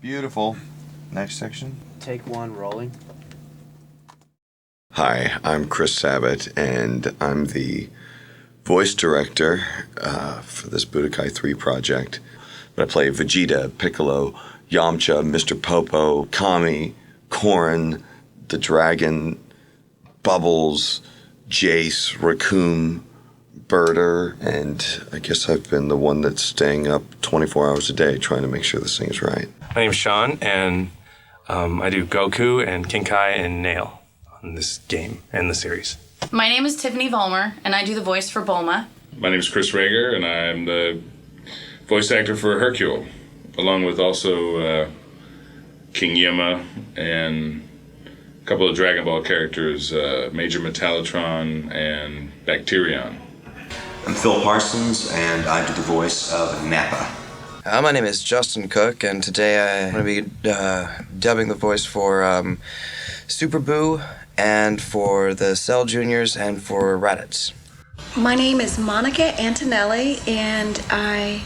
Beautiful. Next section. Take one, rolling. Hi, I'm Chris Sabat, and I'm the voice director for this Budokai 3 project. I play Vegeta, Piccolo, Yamcha, Mr. Popo, Kami, Korin, the Dragon, Bubbles, Jace, Raccoon, Birder, and I guess I've been the one that's staying up 24 hours a day trying to make sure this thing is right. My name's Sean, and I do Goku and Kinkai and Nail on this game and the series. My name is Tiffany Vollmer, and I do the voice for Bulma. My name is Chris Rager, and I'm the voice actor for Hercule, along with also King Yima and a couple of Dragon Ball characters, Major Metallotron and Bacterion. I'm Phil Parsons, and I do the voice of Nappa. My name is Justin Cook, and today I'm going to be dubbing the voice for Super Boo, and for the Cell Juniors, and for Raditz. My name is Monica Antonelli, and I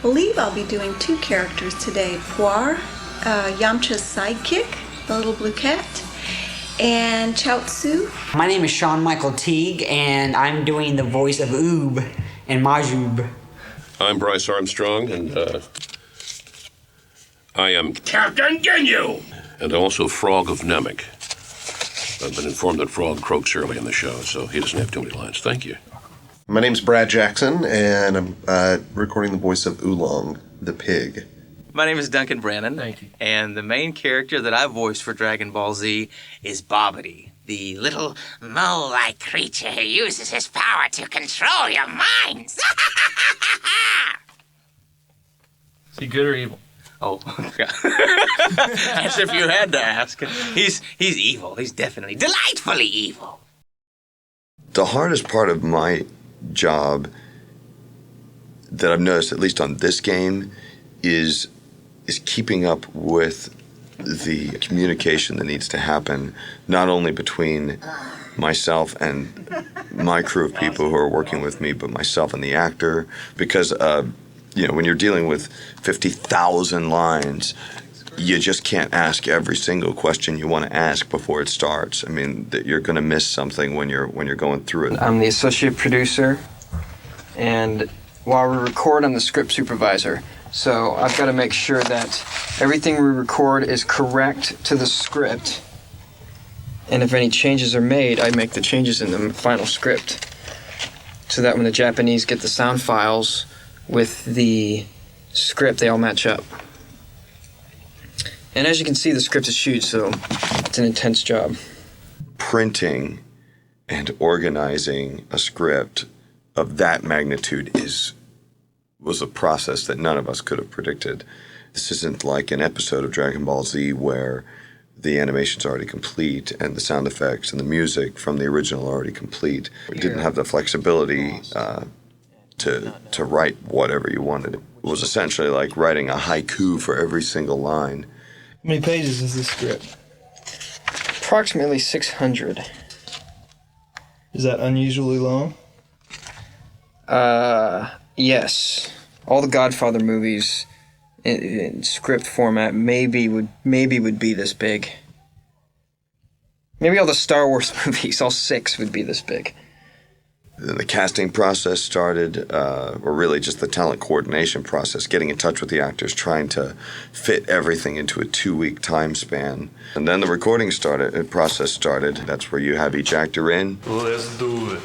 believe I'll be doing two characters today. Poir, Yamcha's sidekick, the little blue cat, and Chaozu. My name is Sean Michael Teague, and I'm doing the voice of Oob and Majub. I'm Bryce Armstrong, and I am Captain Ginyu! And also Frog of Namek. I've been informed that Frog croaks early in the show, so he doesn't have too many lines. Thank you. My name's Brad Jackson, and I'm recording the voice of Oolong, the pig. My name is Duncan Brannon. Thank you. And the main character that I voice for Dragon Ball Z is Bobbity, the little mole-like creature who uses his power to control your minds. Is he good or evil? Oh, yeah. As if you had to ask. He's evil. He's definitely delightfully evil. The hardest part of my job that I've noticed, at least on this game, is keeping up with the communication that needs to happen, not only between myself and my crew of people who are working with me, but myself and the actor, because when you're dealing with 50,000 lines, you just can't ask every single question you want to ask before it starts. I mean, you're going to miss something when you're going through it. I'm the associate producer, and while we record, I'm the script supervisor. So I've got to make sure that everything we record is correct to the script, and if any changes are made, I make the changes in the final script, so that when the Japanese get the sound files with the script, they all match up. And as you can see, the script is huge, so it's an intense job. Printing and organizing a script of that magnitude was a process that none of us could have predicted. This isn't like an episode of Dragon Ball Z where the animation's already complete and the sound effects and the music from the original are already complete. We didn't have the flexibility to write whatever you wanted. It was essentially like writing a haiku for every single line. How many pages is this script? Approximately 600. Is that unusually long? Yes. All the Godfather movies in script format maybe would be this big. Maybe all the Star Wars movies, all 6, would be this big. Then the casting process started, or really just the talent coordination process, getting in touch with the actors, trying to fit everything into a 2-week time span. And then the recording process started. That's where you have each actor in. Let's do it.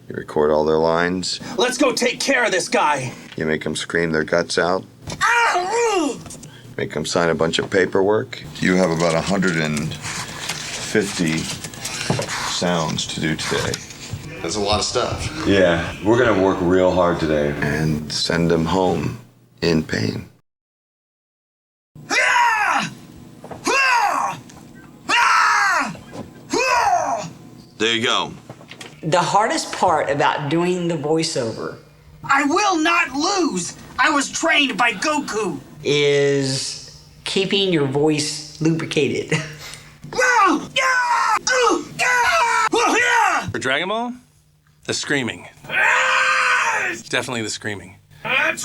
You record all their lines. Let's go take care of this guy. You make them scream their guts out. Make them sign a bunch of paperwork. You have about 150 sounds to do today. That's a lot of stuff. Yeah, we're gonna work real hard today and send them home in pain. There you go. The hardest part about doing the voiceover, I will not lose. I was trained by Goku. is keeping your voice lubricated. For Dragon Ball, the screaming. Definitely the screaming. Dragon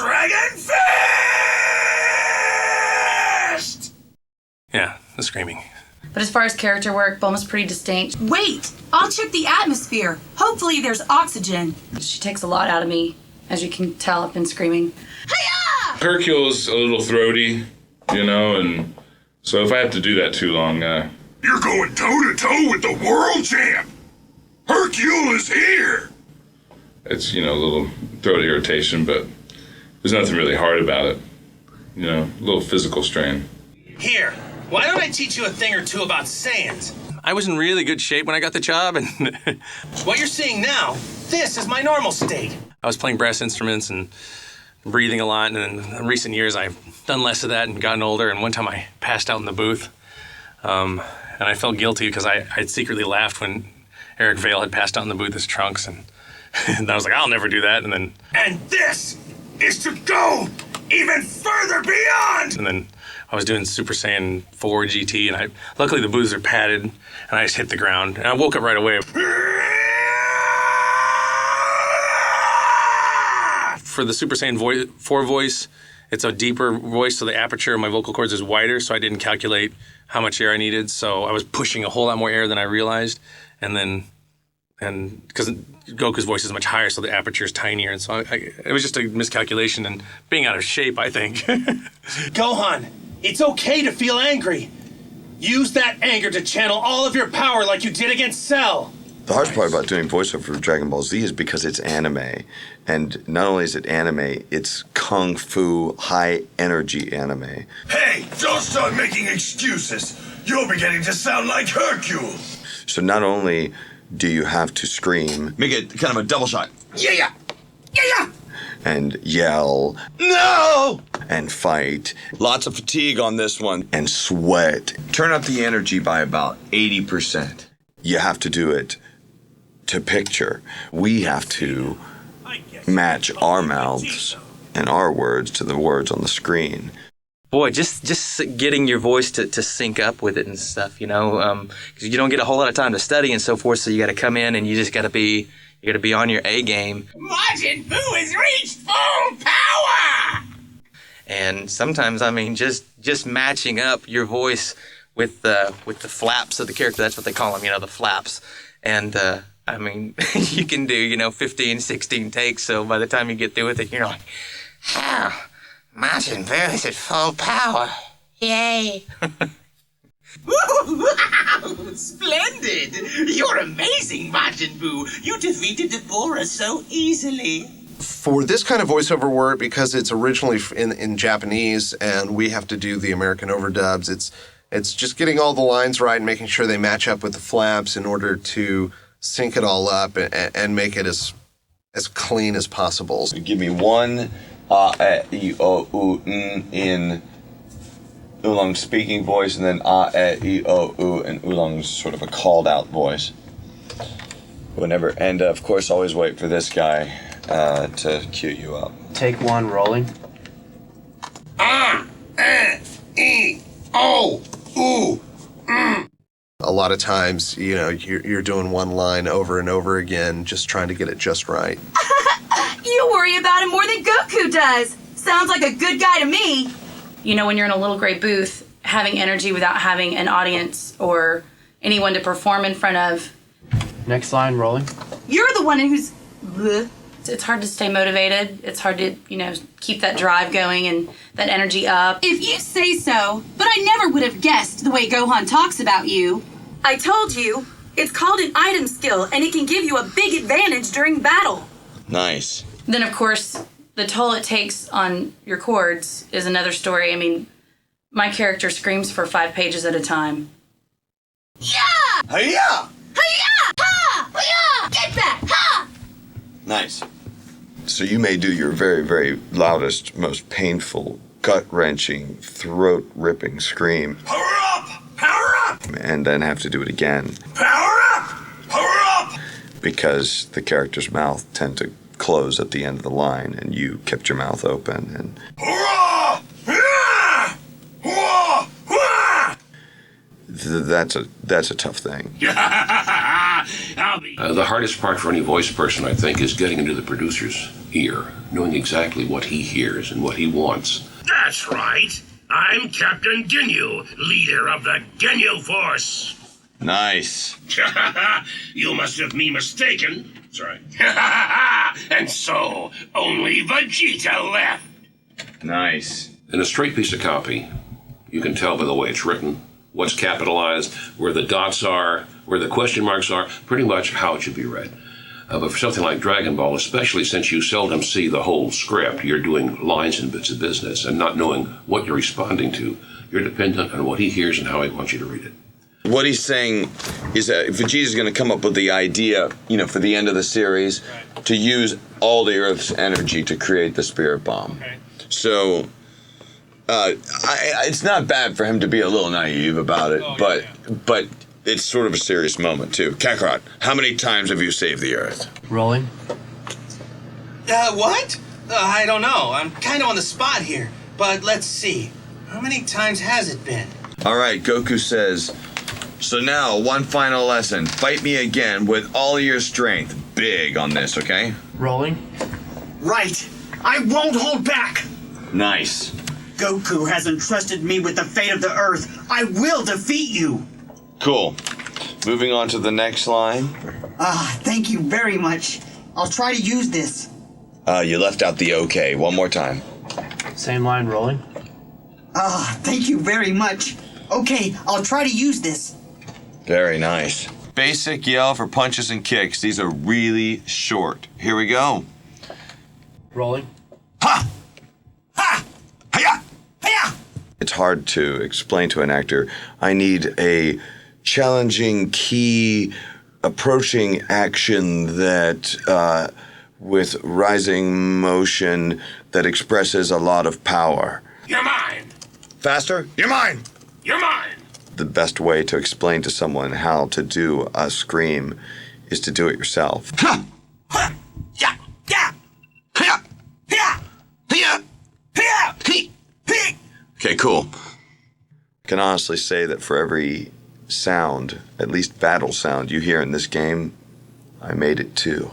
Fist! the screaming. But as far as character work, Bulma's pretty distinct. Wait, I'll check the atmosphere. Hopefully there's oxygen. She takes a lot out of me, as you can tell. I've been screaming. Hercule's a little throaty, you know, and so if I have to do that too long, You're going toe-to-toe with the world champ! Hercule is here! it's, you know, a little throat irritation, but there's nothing really hard about it. You know, a little physical strain. Here, why don't I teach you a thing or two about Saiyans? I was in really good shape when I got the job, and What you're seeing now, this is my normal state. I was playing brass instruments and breathing a lot, and in recent years I've done less of that and gotten older, and one time I passed out in the booth, and I felt guilty because I'd secretly laughed when Eric Vale had passed out in the booth as Trunks, and, and I was like, I'll never do that, and then... And this is to go even further beyond! And then I was doing Super Saiyan 4 GT, and luckily the booths are padded, and I just hit the ground, and I woke up right away. For the Super Saiyan 4 voice, it's a deeper voice, so the aperture of my vocal cords is wider, so I didn't calculate how much air I needed, so I was pushing a whole lot more air than I realized, and because Goku's voice is much higher, so the aperture is tinier, and so it was just a miscalculation and being out of shape, I think. Gohan, it's okay to feel angry. Use that anger to channel all of your power like you did against Cell. The hardest part about doing voiceover for Dragon Ball Z is because it's anime. And not only is it anime, it's kung fu, high energy anime. Hey, don't start making excuses! You're beginning to sound like Hercule! So not only do you have to scream, Make it kind of a double shot. Yeah! and yell, no! And fight. Lots of fatigue on this one. And sweat. Turn up the energy by about 80%. You have to do it to picture. We have to match our mouths and our words to the words on the screen. Boy, just getting your voice to sync up with it and stuff, you know, because you don't get a whole lot of time to study and so forth, so you got to come in and you just got to be on your A game. Majin Buu has reached full power! And sometimes, I mean, just matching up your voice with the flaps of the character. That's what they call them, you know, the flaps. And I mean, you can do, 15, 16 takes. So by the time you get through with it, you're like, Oh, Majin Buu is at full power. Yay. Splendid! You're amazing, Majin Buu. You defeated Deborah so easily. For this kind of voiceover work, because it's originally in Japanese and we have to do the American overdubs, it's just getting all the lines right and making sure they match up with the flaps in order to sync it all up and make it as clean as possible. So give me one e, o, u, n in Oolong's speaking voice, and then e, o, u in Oolong's sort of a called out voice. Whenever, and of course, always wait for this guy to cue you up. Take one, rolling. E, O, U, A lot of times, you're doing one line over and over again, just trying to get it just right. You worry about him more than Goku does. Sounds like a good guy to me. You know, when you're in a little gray booth, having energy without having an audience or anyone to perform in front of. Next line, rolling. You're the one who's... bleh. It's hard to stay motivated. It's hard to, keep that drive going and that energy up. If you say so, but I never would have guessed the way Gohan talks about you. I told you, it's called an item skill, and it can give you a big advantage during battle. Nice. Then, of course, the toll it takes on your chords is another story. I mean, my character screams for 5 pages at a time. Yeah! Hi-ya! Hi-ya! Ha! Hi-ya! Get back! Ha! Nice. So you may do your very, very loudest, most painful, gut-wrenching, throat-ripping scream. Power up! Power up! And then have to do it again. Power up! Power up! Because the character's mouth tend to close at the end of the line, and you kept your mouth open, and Hurrah! Hurrah! Hurrah! Hurrah! that's a tough thing. I'll be... The hardest part for any voice person, I think, is getting into the producer's ear, knowing exactly what he hears and what he wants. That's right. I'm Captain Ginyu, leader of the Ginyu Force. Nice. You must have me mistaken. Sorry. And so, only Vegeta left. Nice. In a straight piece of copy, you can tell by the way it's written, what's capitalized, where the dots are, where the question marks are, pretty much how it should be read. But for something like Dragon Ball, especially since you seldom see the whole script, you're doing lines and bits of business and not knowing what you're responding to. You're dependent on what he hears and how he wants you to read it. What he's saying is that Vegeta's going to come up with the idea, for the end of the series, to use all the Earth's energy to create the Spirit Bomb. Okay. So, it's not bad for him to be a little naive about it, but it's sort of a serious moment too. Kakarot, how many times have you saved the Earth? Rolling. What? I don't know. I'm kind of on the spot here. But let's see. How many times has it been? All right, Goku says, so now one final lesson. Fight me again with all your strength. Big on this, okay? Rolling. Right. I won't hold back. Nice. Goku has entrusted me with the fate of the Earth. I will defeat you. Cool. Moving on to the next line. Thank you very much. I'll try to use this. You left out the okay. One more time. Same line, rolling. Thank you very much. Okay, I'll try to use this. Very nice. Basic yell for punches and kicks. These are really short. Here we go. Rolling. Ha! Ha! Hiya! Hiya! It's hard to explain to an actor. I need a challenging, key, approaching action that, with rising motion, that expresses a lot of power. You're mine. Faster? You're mine. You're mine. The best way to explain to someone how to do a scream is to do it yourself. Ha! Ha! Yeah! Yeah! Hiya! Hiya! Hiya! Hiya! Hi! Hi! Okay, cool. I can honestly say that for every sound, at least battle sound, you hear in this game, I made it too.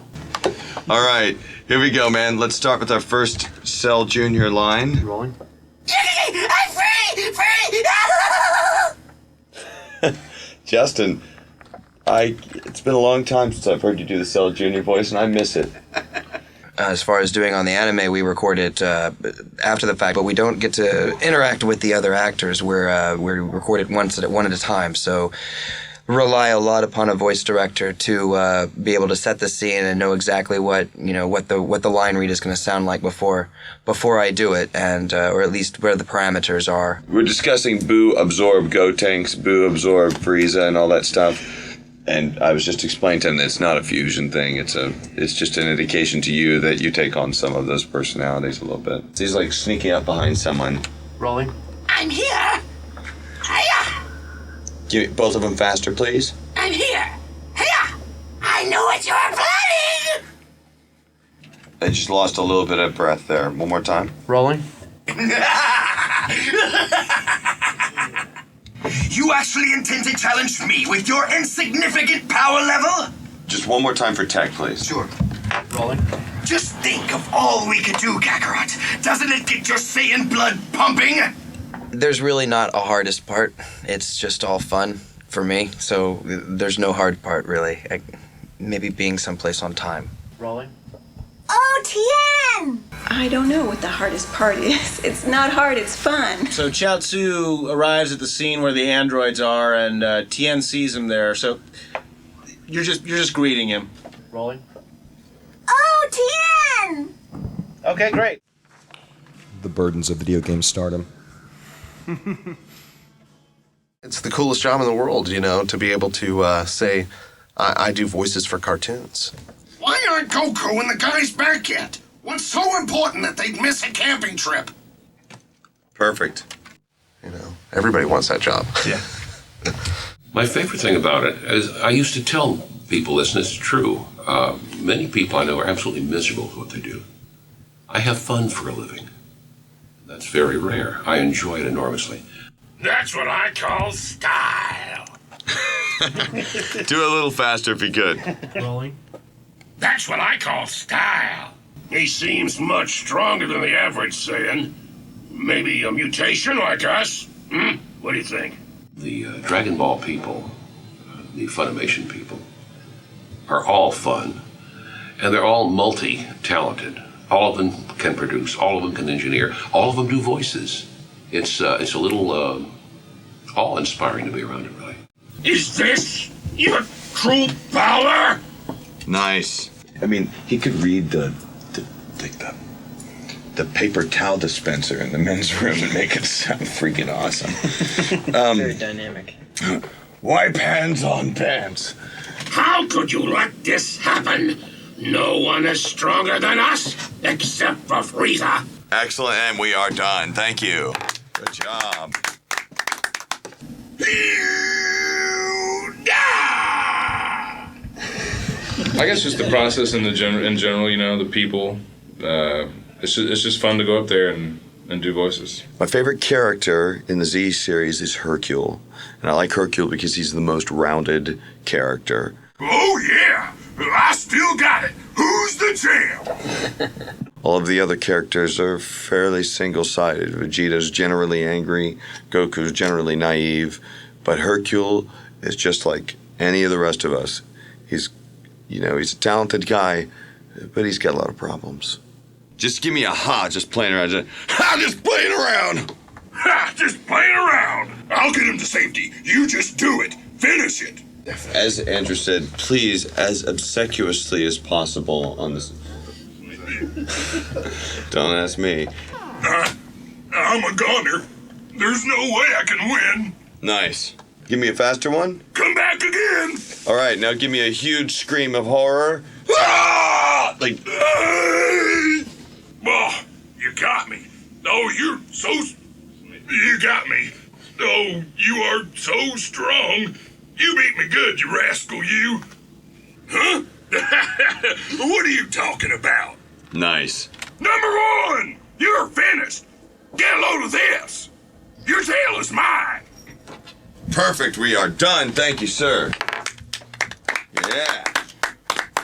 All right, here we go, man. Let's start with our first Cell Jr. line. Rolling. I'm free! Free! Justin, it's been a long time since I've heard you do the Cell Jr. voice, and I miss it. As far as doing on the anime, we record it after the fact, but we don't get to interact with the other actors. We record it one at a time, so rely a lot upon a voice director to be able to set the scene and know exactly what the line read is going to sound like before I do it, and or at least where the parameters are. We're discussing Boo absorb Gotenks, Boo absorb Frieza, and all that stuff. And I was just explaining to him that it's not a fusion thing. It's just an indication to you that you take on some of those personalities a little bit. He's like sneaking up behind someone. Rolling. I'm here! Hiya! Give me both of them faster, please. I'm here! Hiya! I know what you're planning! I just lost a little bit of breath there. One more time. Rolling. You actually intend to challenge me with your insignificant power level? Just one more time for tech, please. Sure. Rolling. Just think of all we could do, Kakarot. Doesn't it get your Saiyan blood pumping? There's really not a hardest part. It's just all fun for me, so there's no hard part, really. Maybe being someplace on time. Rolling. Oh, Tien! I don't know what the hardest part is. It's not hard, it's fun. So Chiaotzu arrives at the scene where the androids are, and Tien sees him there. So you're just greeting him. Rolling. Oh, Tien! Okay, great. The burdens of video game stardom. It's the coolest job in the world, to be able to say, I do voices for cartoons. Why aren't Goku and the guys back yet? What's so important that they'd miss a camping trip? Perfect. Everybody wants that job. Yeah. My favorite thing about it is I used to tell people this, and it's true. Many people I know are absolutely miserable with what they do. I have fun for a living. That's very rare. I enjoy it enormously. That's what I call style. Do it a little faster if you could. Rolling. That's what I call style. He seems much stronger than the average Saiyan. Maybe a mutation like us? What do you think? The Dragon Ball people, the Funimation people, are all fun, and they're all multi-talented. All of them can produce, all of them can engineer, all of them do voices. It's a little awe-inspiring to be around it, really. Is this your true power? Nice. I mean, he could read the paper towel dispenser in the men's room and make it sound freaking awesome. Very dynamic. Wipe hands on pants. How could you let this happen? No one is stronger than us, except for Frieza. Excellent, and we are done. Thank you. Good job. I guess just the process in general, you know, the people. It's just fun to go up there and do voices. My favorite character in the Z series is Hercule, and I like Hercule because he's the most rounded character. Oh yeah, I still got it. Who's the champ? All of the other characters are fairly single-sided. Vegeta's generally angry, Goku's generally naive, but Hercule is just like any of the rest of us. He's a talented guy, but he's got a lot of problems. Just give me a just playing around. Just playing around! Just playing around. I'll get him to safety. You just do it. Finish it. As Andrew said, please, as obsequiously as possible on this. Don't ask me. I'm a goner. There's no way I can win. Nice. Give me a faster one. Come back again. All right, now give me a huge scream of horror. Ah! Like. Oh, you got me. Oh, you got me. Oh, you are so strong. You beat me good, you rascal, you. Huh? What are you talking about? Nice. Number one, you're finished. Get a load of this. Your tail is mine. Perfect, we are done. Thank you, sir. Yeah.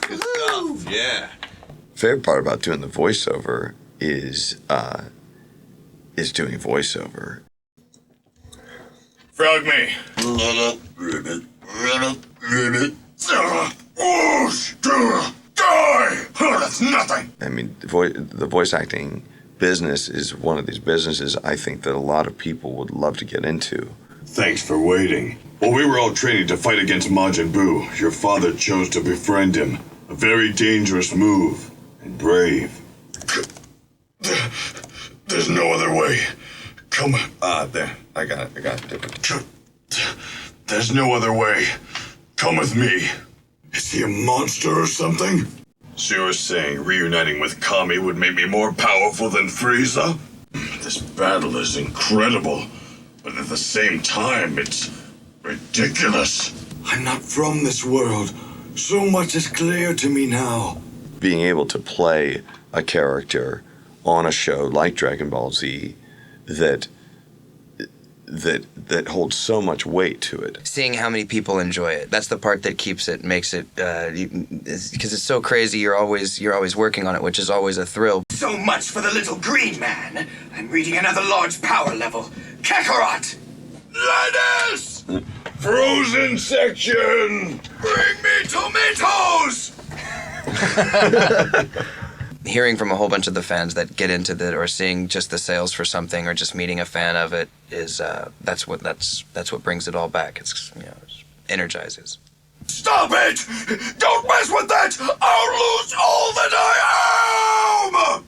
Good stuff. Yeah. Favorite part about doing the voiceover is doing voiceover. Frog me. Die! Oh, that's nothing. I mean, the voice acting business is one of these businesses I think that a lot of people would love to get into. Thanks for waiting. While we were all training to fight against Majin Buu, your father chose to befriend him. A very dangerous move. And brave. There's no other way. Come on. There. I got it. There's no other way. Come with me. Is he a monster or something? So you were saying reuniting with Kami would make me more powerful than Frieza? This battle is incredible, but at the same time, it's ridiculous. I'm not from this world. So much is clear to me now. Being able to play a character on a show like Dragon Ball Z that holds so much weight to it. Seeing how many people enjoy it, that's the part that makes it because it's so crazy. You're always working on it, which is always a thrill. So much for the little green man. I'm reading another large power level. Kakarot! Lettuce! Frozen section! Bring me tomatoes! Hearing from a whole bunch of the fans that get into it, or seeing just the sales for something, or just meeting a fan of it, is that's what brings it all back. It energizes. Stop it! Don't mess with that! I'll lose all that I am!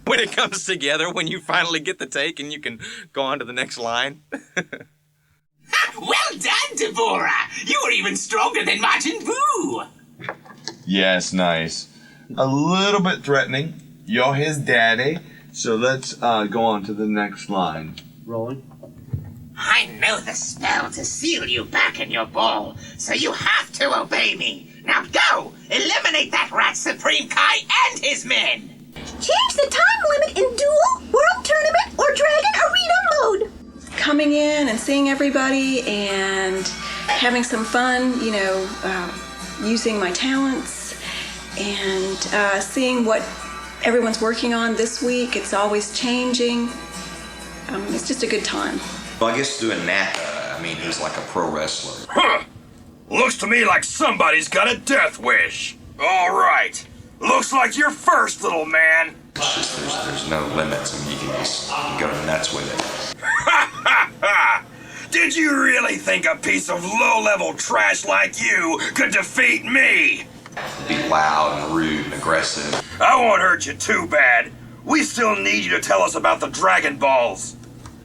When it comes together, when you finally get the take and you can go on to the next line. Well done, Deborah! You were even stronger than Majin Buu! Yes, nice. A little bit threatening. You're his daddy. So let's go on to the next line. Rolling. I know the spell to seal you back in your ball, so you have to obey me. Now go! Eliminate that rat Supreme Kai and his men! Change the time limit in Duel, World Tournament, or Dragon Arena mode. Coming in and seeing everybody and having some fun, using my talents and seeing what everyone's working on this week. It's always changing. it's just a good time. Well, I guess doing Nappa, I mean, he's like a pro wrestler. Huh! Looks to me like somebody's got a death wish. All right. Looks like you're first, little man. It's just there's no limits. I mean, you can just go nuts with it. Ha ha ha! Did you really think a piece of low-level trash like you could defeat me? Be loud and rude and aggressive. I won't hurt you too bad. We still need you to tell us about the Dragon Balls.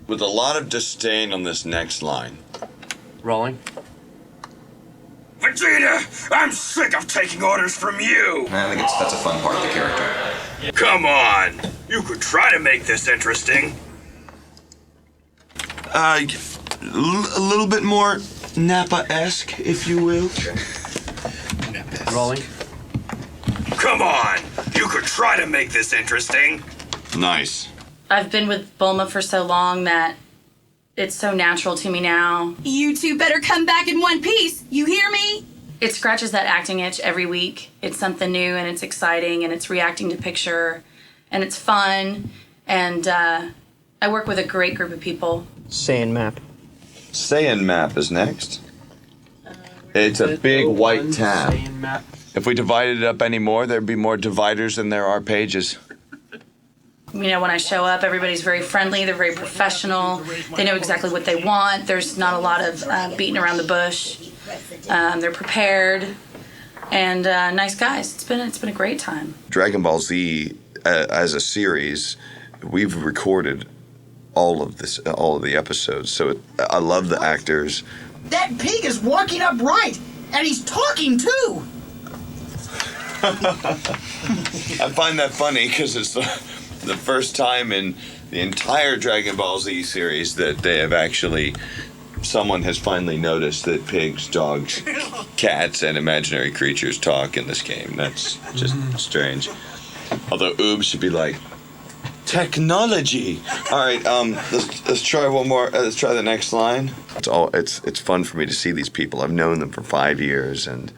With a lot of disdain on this next line. Rolling. Vegeta, I'm sick of taking orders from you. I think that's a fun part of the character. Come on. You could try to make this interesting. A little bit more Nappa-esque, if you will. Rolling. Come on. You could try to make this interesting. Nice. I've been with Bulma for so long that it's so natural to me now. You two better come back in one piece. You hear me? It scratches that acting itch every week. It's something new and it's exciting and it's reacting to picture and it's fun. And I work with a great group of people. Saiyan map. Saiyan map is next. It's a big white tab. If we divided it up anymore, there'd be more dividers than there are pages. You know, when I show up, everybody's very friendly. They're very professional. They know exactly what they want. There's not a lot of beating around the bush. They're prepared and nice guys. It's been a great time. Dragon Ball Z as a series, we've recorded all of the episodes. So I love the actors. That pig is walking upright, and he's talking too. I find that funny because it's the first time in the entire Dragon Ball Z series that they have actually, someone has finally noticed that pigs, dogs, cats, and imaginary creatures talk in this game. That's just strange. Although Oob should be like, technology. All right, let's try one more. Let's try the next line. It's fun for me to see these people. I've known them for 5 years, and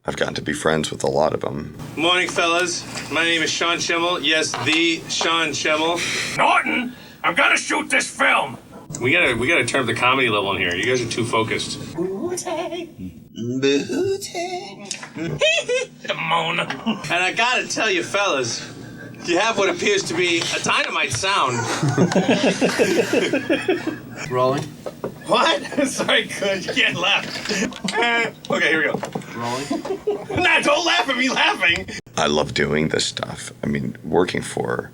I've gotten to be friends with a lot of them. Morning, fellas. My name is Sean Schemmel. Yes, the Sean Schemmel. Norton, I'm gonna shoot this film. We gotta turn up the comedy level in here. You guys are too focused. Mona. And I gotta tell you, fellas, you have what appears to be a dynamite sound. Rolling. What? Sorry, good. You can't laugh. Okay, here we go. Rolling. Nah, don't laugh at me laughing. I love doing this stuff. I mean, working for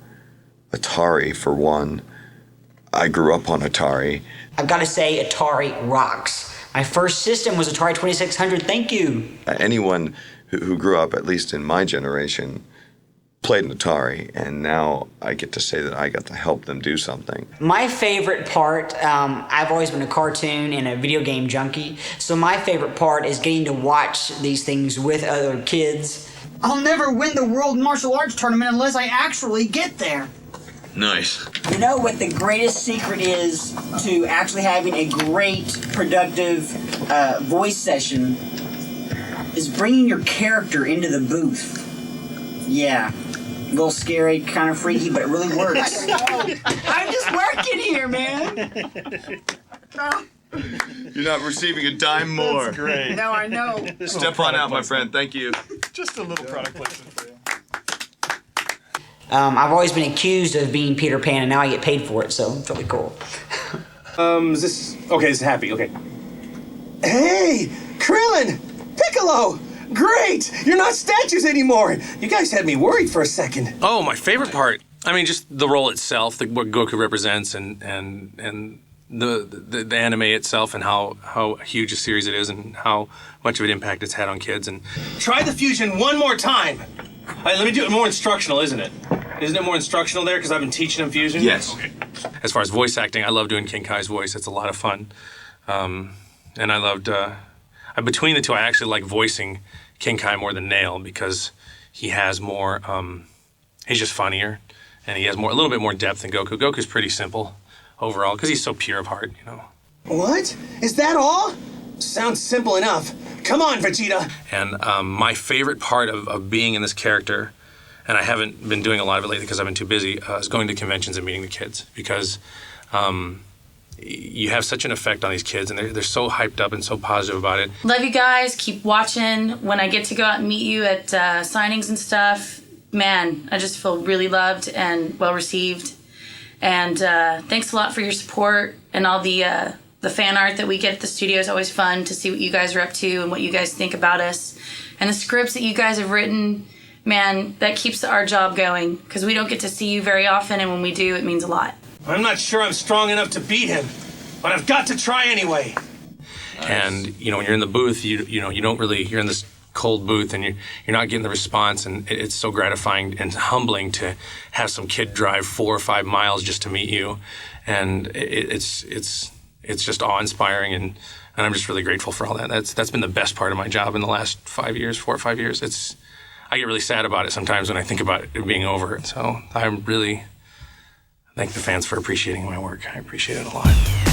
Atari, for one. I grew up on Atari. I've got to say, Atari rocks. My first system was Atari 2600. Thank you. Anyone who grew up, at least in my generation, played an Atari, and now I get to say that I got to help them do something. My favorite part, I've always been a cartoon and a video game junkie, so my favorite part is getting to watch these things with other kids. I'll never win the World Martial Arts Tournament unless I actually get there. Nice. You know what the greatest secret is to actually having a great, productive voice session is bringing your character into the booth. Yeah. A little scary, kind of freaky, but it really works. I'm just working here, man. You're not receiving a dime more. That's great. No, I know. Step on out, my friend. Thank you. Just a little product placement for you. I've always been accused of being Peter Pan, and now I get paid for it, so it's really cool. Is this... Okay, this is happy, okay. Hey! Krillin! Piccolo! Great! You're not statues anymore! You guys had me worried for a second. Oh, my favorite part. I mean, just the role itself, what Goku represents, and the anime itself, and how huge a series it is, and how much of an impact it's had on kids. And try the fusion one more time. All right, let me do it more instructional, isn't it? Isn't it more instructional there because I've been teaching him fusion? Yes. Okay. As far as voice acting, I love doing King Kai's voice. It's a lot of fun. And I loved... between the two, I actually like voicing King Kai more than Nail because he has more... he's just funnier, and he has a little bit more depth than Goku. Goku's pretty simple overall because he's so pure of heart, you know. What? Is that all? Sounds simple enough. Come on, Vegeta. And my favorite part of being in this character and I haven't been doing a lot of it lately because I've been too busy, is going to conventions and meeting the kids, because you have such an effect on these kids, and they're so hyped up and so positive about it. Love you guys. Keep watching. When I get to go out and meet you at signings and stuff, man, I just feel really loved and well received. And thanks a lot for your support, and all the fan art that we get at the studio is always fun to see what you guys are up to and what you guys think about us. And the scripts that you guys have written, man, that keeps our job going, because we don't get to see you very often, and when we do, it means a lot. I'm not sure I'm strong enough to beat him, but I've got to try anyway. And when you're in the booth, you don't really, you're in this cold booth, and you're not getting the response, and it's so gratifying and humbling to have some kid drive 4 or 5 miles just to meet you, and it's just awe-inspiring, and I'm just really grateful for all that. That's been the best part of my job in the last 4 or 5 years. I get really sad about it sometimes when I think about it being over. So I'm really thank the fans for appreciating my work. I appreciate it a lot.